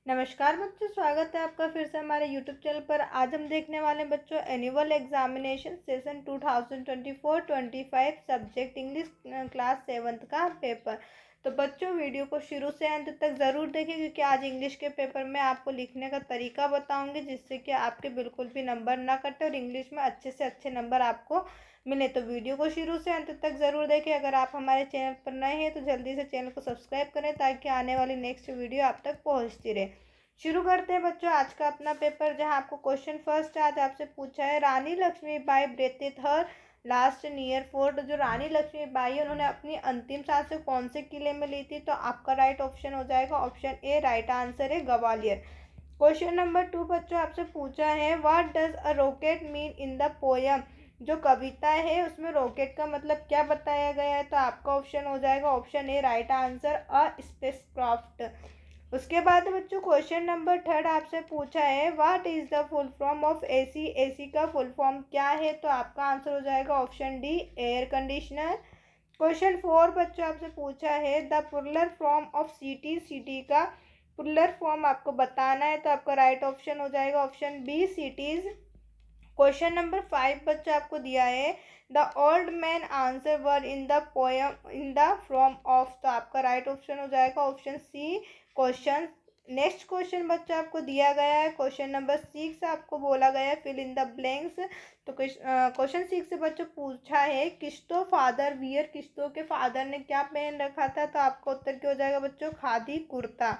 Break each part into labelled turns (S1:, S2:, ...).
S1: नमस्कार बच्चों, स्वागत है आपका फिर से हमारे यूट्यूब चैनल पर। आज हम देखने वाले हैं बच्चों annual examination session 2024-25 subject English class 7th का पेपर। तो बच्चों वीडियो को शुरू से अंत तक ज़रूर देखें, क्योंकि आज इंग्लिश के पेपर में आपको लिखने का तरीका बताऊंगी, जिससे कि आपके बिल्कुल भी नंबर ना कटे और इंग्लिश में अच्छे से अच्छे नंबर आपको मिले। तो वीडियो को शुरू से अंत तक ज़रूर देखें। अगर आप हमारे चैनल पर नए हैं तो जल्दी से चैनल को सब्सक्राइब करें, ताकि आने वाली नेक्स्ट वीडियो आप तक पहुंचती रहे। शुरू करते हैं बच्चों आज का अपना पेपर, जहां आपको क्वेश्चन फर्स्ट आज आपसे पूछा है, रानी Lakshmibai ब्रेथित her last near fort. जो रानी लक्ष्मीबाई है, उन्होंने अपनी अंतिम सांसें कौन से किले में ली थी? तो आपका राइट ऑप्शन हो जाएगा ऑप्शन ए। राइट आंसर है ग्वालियर। क्वेश्चन नंबर 2 बच्चों आपसे पूछा है, what does a rocket mean in the poem. जो कविता है उसमें रॉकेट का मतलब क्या बताया गया है? तो आपका ऑप्शन हो जाएगा option A. Right answer a spacecraft. उसके बाद बच्चों क्वेश्चन नंबर 3 आपसे पूछा है, what is the full form of AC. AC का फुल फॉर्म क्या है? तो आपका आंसर हो जाएगा option D. Air conditioner. Question 4 बच्चों आपसे पूछा है, the plural form of city. City का प्लुरल फॉर्म आपको बताना है। तो आपका राइट ऑप्शन हो जाएगा option B cities. Question number 5 बच्चों आपको दिया है, the old man answer were in the poem in the from of. तो आपका राइट ऑप्शन हो जाएगा option C question. Next question बच्चों आपको दिया गया है, क्वेश्चन नंबर 6 आपको बोला गया है फिल इन द ब्लैंक्स। तो क्वेश्चन 6 से बच्चों पूछा है, किश्तो फादर वियर। किश्तो के फादर ने क्या पहन रखा था? तो आपका उत्तर क्या हो जाएगा बच्चों? खादी कुर्ता।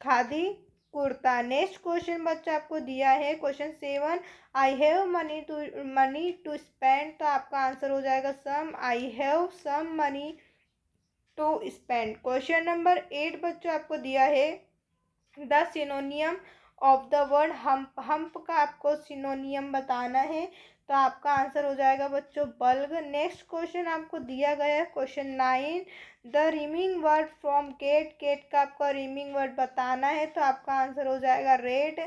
S1: खादी कुर्ता। नेक्स्ट क्वेश्चन बच्चों आपको दिया है question 7, I have money to spend. तो आपका आंसर हो जाएगा some. I have some money to spend. Question number 8 बच्चों आपको दिया है, the synonym of the word hump. Hump का आपको सिनोनियम बताना है। तो आपका आंसर हो जाएगा बच्चों बल्ग। नेक्स्ट क्वेश्चन आपको दिया गया है question 9, the rhyming word from cat. Cat का आपको रीमिंग वर्ड बताना है। तो आपका आंसर हो जाएगा रेड,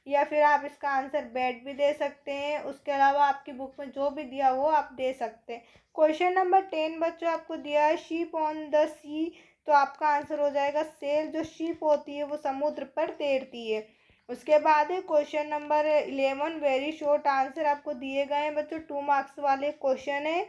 S1: या फिर आप इसका आंसर बैड भी दे सकते हैं। उसके अलावा आपकी बुक में जो भी दिया वो आप दे सकते हैं। क्वेश्चन नंबर 10 बच्चों आपको दिया है, शिप ऑन द सी। तो आपका आंसर हो जाएगा सेल। जो शिप होती है वो समुद्र पर तैरती है। उसके बाद है question number 11, very short answer आपको दिए गए हैं बच्चों। 2 मार्क्स वाले क्वेश्चन है।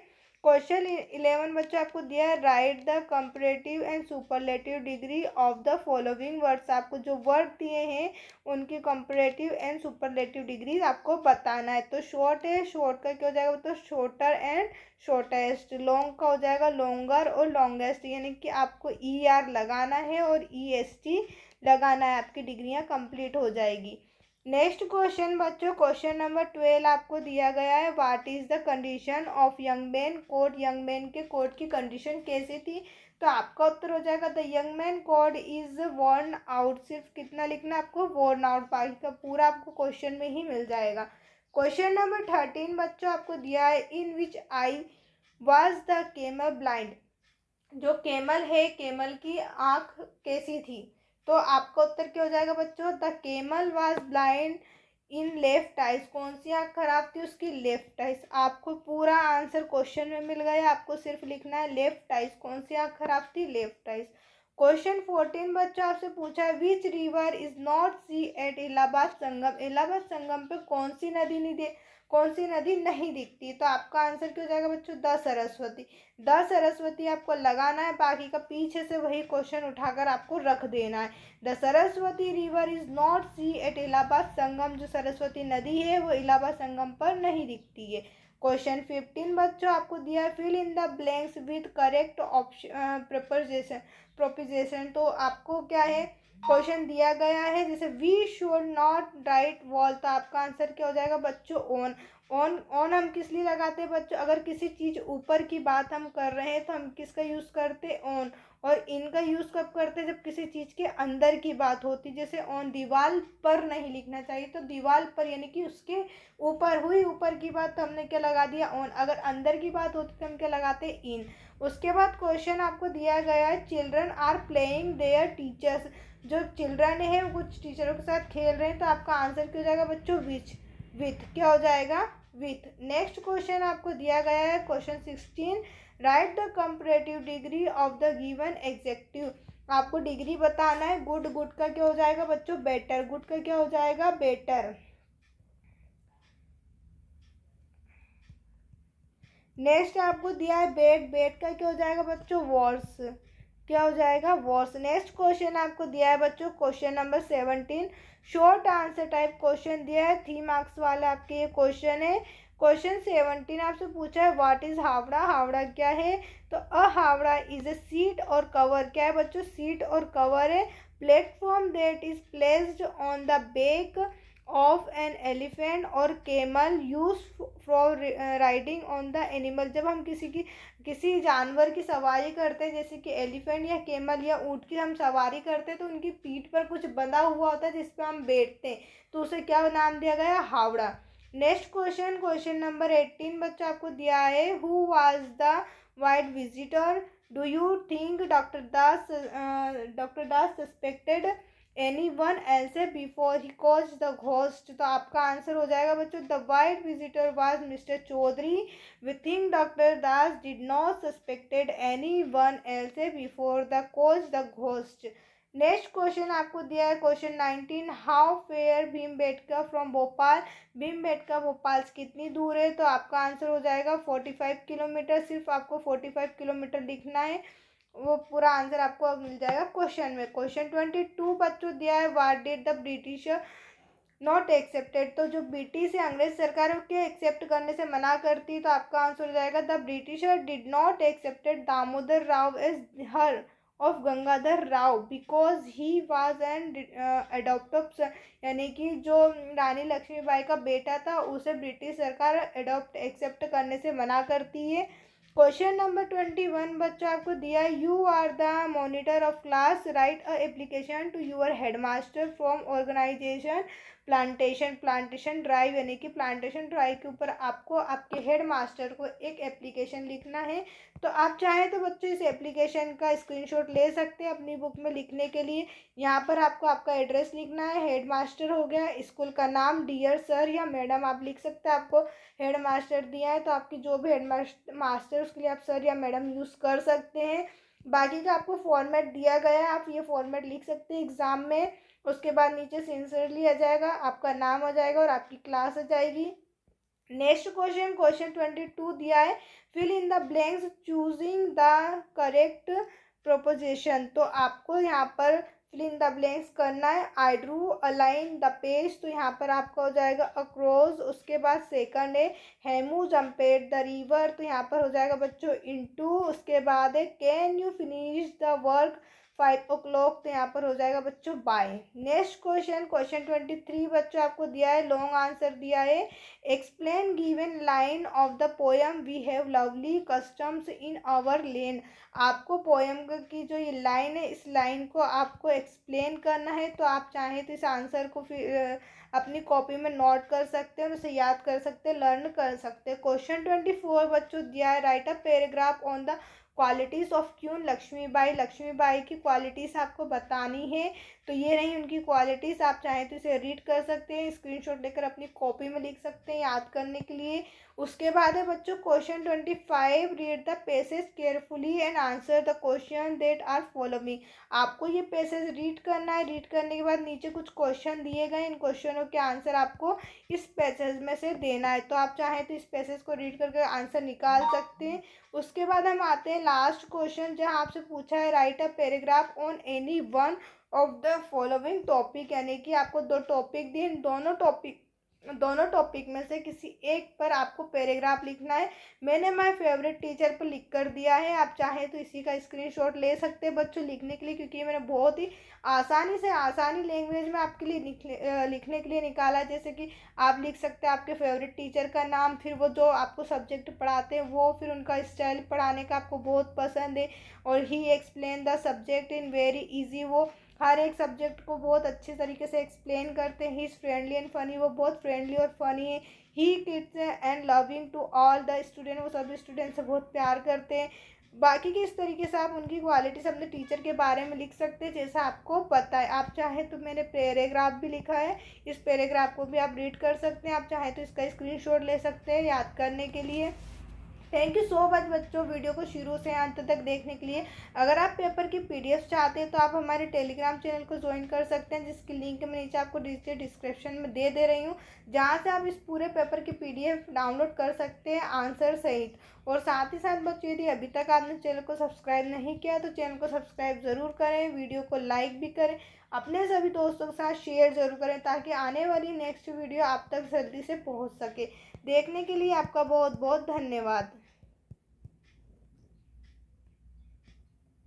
S1: क्वेश्चन 11 बच्चों आपको दिया है, right the comparative and superlative degree of the following words. आपको जो वर्ड दिए हैं उनकी कंपैरेटिव एंड सुपरलेटिव डिग्री आपको बताना है। तो शॉर्ट है, शॉर्ट का क्या हो जाएगा? तो शॉर्टर एंड शॉर्टेस्ट। लॉन्ग का हो जाएगा लॉन्गर और लॉन्गेस्ट, यानी कि आपको ई आर लगाना है और ई एस टी लगाना है, आपकी डिग्रियां कंप्लीट हो जाएगी। नेक्स्ट क्वेश्चन बच्चों क्वेश्चन नंबर 12 आपको दिया गया है, what is the condition of young man code. Young man के कोड की कंडीशन कैसी थी? तो आपका उत्तर हो जाएगा, the young man code is worn out. सिर्फ कितना लिखना है आपको? Worn out. बाकी का पूरा आपको क्वेश्चन में ही मिल जाएगा। क्वेश्चन नंबर 13 बच्चों आपको दिया है, in which I was the camel blind. जो केमल है, केमल की आंख कैसी थी? तो आपका उत्तर क्या हो जाएगा बच्चों? The camel was blind in left eyes. कौन सी आंख खराब थी? उसकी लेफ्ट आइज। आपको पूरा आंसर क्वेश्चन में मिल गया, आपको सिर्फ लिखना है लेफ्ट आइज। कौन सी आंख खराब थी? Left eyes. क्वेश्चन 14 बच्चों आपसे पूछा है, which river is not see at Allahabad Sangam. Allahabad Sangam पे कौन सी नदी नहीं दिखती? तो आपका आंसर क्या हो जाएगा बच्चों? द सरस्वती। द सरस्वती आपको लगाना है, बाकी का पीछे से वही क्वेश्चन उठाकर आपको रख देना है। The Saraswati river is not see at Allahabad Sangam. जो सरस्वती नदी है वो इलाहाबाद संगम पर नहीं दिखती है। क्वेश्चन 15 बच्चों आपको दिया है, fill in the blanks with correct option proposition. तो आपको क्या है, क्वेश्चन दिया गया है जैसे we should not write wall. तो आपका आंसर क्या हो जाएगा बच्चों? ऑन। ऑन हम किस लिए लगाते हैं बच्चों? अगर किसी चीज़ ऊपर की बात हम कर रहे हैं तो हम किसका यूज़ करते हैं? ऑन। और इनका यूज़ कब करते हैं? जब किसी चीज़ के अंदर की बात होती, जैसे ऑन दीवार पर नहीं लिखना चाहिए, तो दीवार पर यानी कि उसके ऊपर हुई ऊपर की बात, तो हमने क्या लगा दिया? ऑन। अगर अंदर की बात होती तो हम क्या लगाते? इन। उसके बाद क्वेश्चन आपको दिया गया है, children are playing their teachers. जो चिल्ड्रन है वो कुछ टीचरों के साथ खेल रहे हैं। तो आपका आंसर क्या हो जाएगा बच्चों? विच। विथ। क्या हो जाएगा? विथ। नेक्स्ट क्वेश्चन आपको दिया गया है question 16, right the comparative degree of the given adjective. आपको डिग्री बताना है। गुड, गुड का क्या हो जाएगा बच्चों? बेटर। गुड का क्या हो जाएगा? बेटर। नेक्स्ट आपको दिया है बेड, बेड का क्या हो जाएगा बच्चों? वर्स। क्या हो जाएगा? वर्स। नेक्स्ट क्वेश्चन आपको दिया है बच्चों question number 17। Short answer type question दिया है, 3 मार्क्स वाला आपके ये क्वेश्चन है। क्वेश्चन 17 आपसे पूछा है व्हाट इज हावड़ा, हावड़ा क्या है? तो uh howdah is a seat और कवर। क्या है बच्चों? सीट और कवर है। Platform that is placed on the back of an elephant और camel use for riding on the animal. जब हम किसी जानवर की सवारी करते हैं, जैसे कि एलिफेंट या केमल या ऊँट की हम सवारी करते हैं, तो उनकी पीठ पर कुछ बंधा हुआ होता है जिस पे हम बैठते हैं, तो उसे क्या नाम दिया गया? Howrah. Next question, question number 18 बच्चों आपको दिया है, who was the white visitor? Do you think doctor Das suspected any one else before he cause the ghost? तो आपका आंसर हो जाएगा बच्चों the white visitor was mister Chaudhary. We think doctor Das did not suspected any one else before the cause the ghost. Next question आपको दिया है question 19, how far Bhimbetka from Bhopal? Bhimbetka Bhopal से कितनी दूर है? तो आपका आंसर हो जाएगा 45 किलोमीटर। सिर्फ आपको 45 किलोमीटर लिखना है, वो पूरा आंसर आपको अब मिल जाएगा क्वेश्चन में। क्वेश्चन 22 बच्चों दिया है, what did the British not accepted? तो जो ब्रिटिश है अंग्रेज सरकार के एक्सेप्ट करने से मना करती है, तो आपका आंसर हो जाएगा the Britisher did not accepted Damodar Rao as heir of Gangadhar Rao because he was an adopt. यानी कि जो रानी लक्ष्मीबाई का बेटा था उसे ब्रिटिश सरकार एक्सेप्ट करने से मना करती है। क्वेश्चन नंबर 21 बच्चों आपको दिया है, you are the monitor of class, write a application to your headmaster from organisation plantation. Plantation drive, यानी कि प्लांटेशन ड्राइव के ऊपर आपको आपके हेड मास्टर को एक एप्लीकेशन लिखना है। तो आप चाहें तो बच्चों इस एप्लीकेशन का स्क्रीनशॉट ले सकते हैं अपनी बुक में लिखने के लिए। यहाँ पर आपको आपका एड्रेस लिखना है, हेड मास्टर हो गया, स्कूल का नाम डियर सर या मैडम आप लिख सकते हैं। आपको हेड मास्टर दिया है तो आपकी जो भी हेड मास्टर उसके लिए आप सर या मैडम यूज़ कर सकते हैं। बाकी का आपको फॉर्मेट दिया गया है, आप ये फॉर्मेट लिख सकते हैं एग्ज़ाम में। उसके बाद नीचे सिंसियरली आ जाएगा, आपका नाम आ जाएगा और आपकी क्लास आ जाएगी। नेक्स्ट क्वेश्चन, क्वेश्चन 22 दिया है, fill in the blanks choosing the correct proposition. तो आपको यहाँ पर फिल इन द ब्लैंक्स करना है। I drew align the page, तो यहाँ पर आपका हो जाएगा अक्रॉस। उसके बाद सेकंड है हेमू जम्पेड द रिवर, तो यहाँ पर हो जाएगा बच्चों इनटू। उसके बाद है can you finish the work 5 o'clock, तो यहाँ पर हो जाएगा बच्चों बाय। नेक्स्ट क्वेश्चन, क्वेश्चन 23 बच्चों आपको दिया है, लॉन्ग आंसर दिया है, explain given line of the poem we have lovely customs in our lane. आपको पोएम की जो ये लाइन है, इस लाइन को आपको एक्सप्लेन करना है। तो आप चाहें तो इस आंसर को फिर अपनी कॉपी में नोट कर सकते हैं और उसे याद कर सकते हैं, लर्न कर सकते हैं। क्वेश्चन 24 बच्चों दिया है, write a paragraph on the qualities of queen Lakshmibai. Lakshmibai की क्वालिटीज़ आपको बतानी है। तो ये रही उनकी क्वालिटीज़, आप चाहें तो इसे रीड कर सकते हैं, स्क्रीनशॉट लेकर अपनी कॉपी में लिख सकते हैं याद करने के लिए। उसके बाद है बच्चों question 25, read the passage carefully and answer the question that are following. आपको ये पैसेज रीड करना है। रीड करने के बाद नीचे कुछ क्वेश्चन दिए गए, इन क्वेश्चनों के आंसर आपको इस पैसेज में से देना है। तो आप चाहें तो इस पैसेज को रीड करके आंसर निकाल सकते हैं। उसके बाद हम आते हैं लास्ट क्वेश्चन, जहाँ आपसे पूछा है write a paragraph on any one of the following topic. यानी कि आपको 2 टॉपिक दिए, दोनों टॉपिक में से किसी एक पर आपको पैराग्राफ लिखना है। मैंने माय फेवरेट टीचर पर लिख कर दिया है, आप चाहें तो इसी का स्क्रीनशॉट ले सकते हैं बच्चों लिखने के लिए, क्योंकि मैंने बहुत ही आसानी लैंग्वेज में आपके लिए लिखने के लिए निकाला है। जैसे कि आप लिख सकते हैं आपके फेवरेट टीचर का नाम, फिर वो जो आपको सब्जेक्ट पढ़ाते हैं वो, फिर उनका स्टाइल पढ़ाने का आपको बहुत पसंद है, और he explain the subject in very easy. वो हर एक सब्जेक्ट को बहुत अच्छे तरीके से एक्सप्लेन करते हैं। He is friendly and funny, वो बहुत फ्रेंडली और फनी है। He kids and loving to all the student, वो सभी स्टूडेंट से बहुत प्यार करते हैं। बाकी की इस तरीके से आप उनकी क्वालिटीज अपने टीचर के बारे में लिख सकते हैं जैसा आपको पता है। आप चाहे तो मैंने पैराग्राफ भी लिखा है, इस पैराग्राफ को भी आप रीड कर सकते हैं। आप चाहे तो इसका स्क्रीनशॉट ले सकते हैं याद करने के लिए। थैंक यू सो मच बच्चों, वीडियो को शुरू से अंत तक देखने के लिए। अगर आप पेपर की पीडीएफ चाहते हैं तो आप हमारे टेलीग्राम चैनल को ज्वाइन कर सकते हैं, जिसकी लिंक मैं नीचे आपको डिस्क्रिप्शन में दे रही हूँ, जहाँ से आप इस पूरे पेपर की पीडीएफ डाउनलोड कर सकते हैं आंसर सहित। और साथ ही साथ बच्चों, यदि अभी तक आपने चैनल को सब्सक्राइब नहीं किया तो चैनल को सब्सक्राइब ज़रूर करें, वीडियो को लाइक भी करें, अपने सभी दोस्तों के साथ शेयर ज़रूर करें, ताकि आने वाली नेक्स्ट वीडियो आप तक जल्दी से पहुँच सके। देखने के लिए आपका बहुत बहुत धन्यवाद।